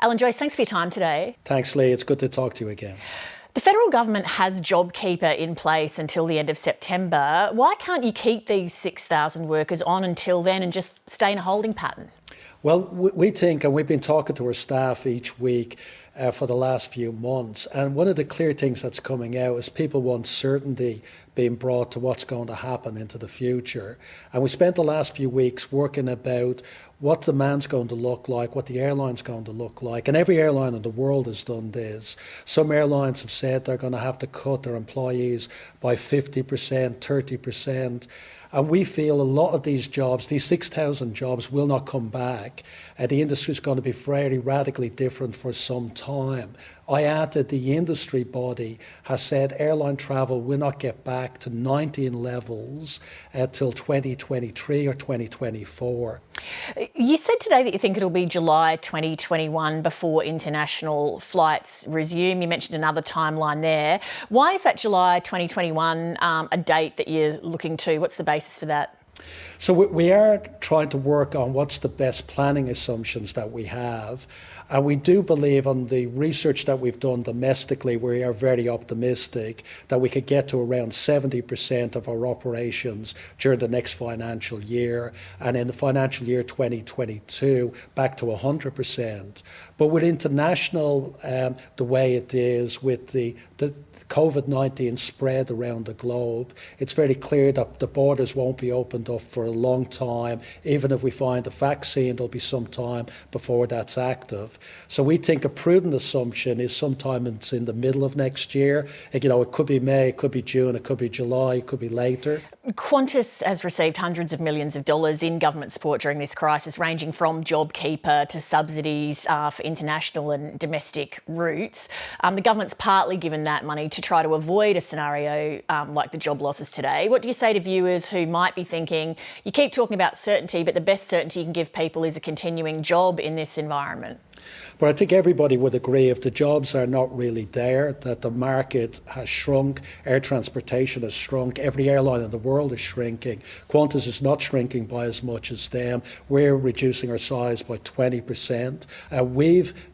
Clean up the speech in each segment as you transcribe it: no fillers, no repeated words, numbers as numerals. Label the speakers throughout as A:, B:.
A: Alan Joyce, thanks for your time today.
B: Thanks, Leigh. It's good to talk to you again.
A: The federal government has JobKeeper in place until the end of September. Why can't you keep these 6,000 workers on until then and just stay in a holding pattern?
B: Well, we think, and we've been talking to our staff each week for the last few months, and one of the clear things that's coming out is people want certainty being brought to what's going to happen into the future. And we spent the last few weeks working about what demand's going to look like, what the airline's going to look like. And every airline in the world has done this. Some airlines have said they're going to have to cut their employees by 50%, 30%. And we feel a lot of these jobs, these 6,000 jobs, will not come back. The industry is going to be very radically different for some time. I add that the industry body has said airline travel will not get back to 19 levels till 2023 or 2024.
A: You said today that you think it'll be July 2021 before international flights resume. You mentioned another timeline there. Why is that July 2021 a date that you're looking to? What's the basis for that?
B: So we are trying to work on what's the best planning assumptions that we have. And we do believe on the research that we've done domestically, we are very optimistic that we could get to around 70% of our operations during the next financial year. And in the financial year 2022, back to 100%. But with international, the way it is with the COVID-19 spread around the globe, it's very clear that the borders won't be opened up for a long time. Even if we find a vaccine, there'll be some time before that's active. So we think a prudent assumption is sometime in the middle of next year. It could be May, it could be June, it could be July, it could be later.
A: Qantas has received hundreds of millions of dollars in government support during this crisis, ranging from JobKeeper to subsidies for international and domestic routes. The government's partly given that money to try to avoid a scenario like the job losses today. What do you say to viewers who might be thinking, you keep talking about certainty, but the best certainty you can give people is a continuing job in this environment?
B: But I think everybody would agree if the jobs are not really there, that the market has shrunk, air transportation has shrunk, every airline in the world is shrinking. Qantas is not shrinking by as much as them. We're reducing our size by 20%.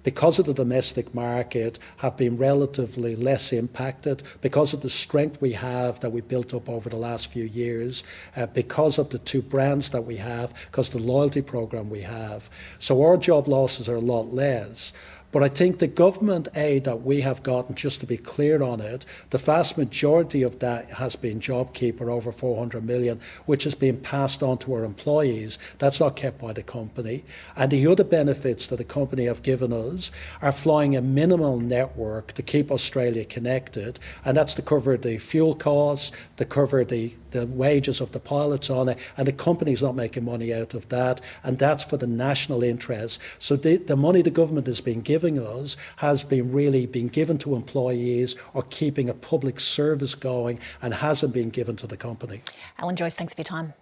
B: Because of the domestic market, have been relatively less impacted because of the strength we have that we built up over the last few years, because of the two brands that we have, because of the loyalty program we have. So our job losses are a lot less. But I think the government aid that we have gotten, just to be clear on it, the vast majority of that has been JobKeeper, over 400 million, which has been passed on to our employees. That's not kept by the company. And the other benefits that the company have given us are flying a minimal network to keep Australia connected. And that's to cover the fuel costs, to cover the wages of the pilots on it. And the company's not making money out of that. And that's for the national interest. So the money the government has been giving us has been given to employees or keeping a public service going and hasn't been given to the company.
A: Alan Joyce, thanks for your time.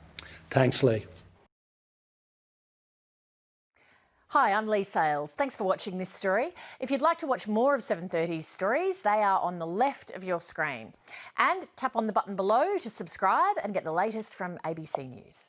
B: Thanks, Leigh.
A: Hi, I'm Leigh Sales. Thanks for watching this story. If you'd like to watch more of 730's stories, they are on the left of your screen. And tap on the button below to subscribe and get the latest from ABC News.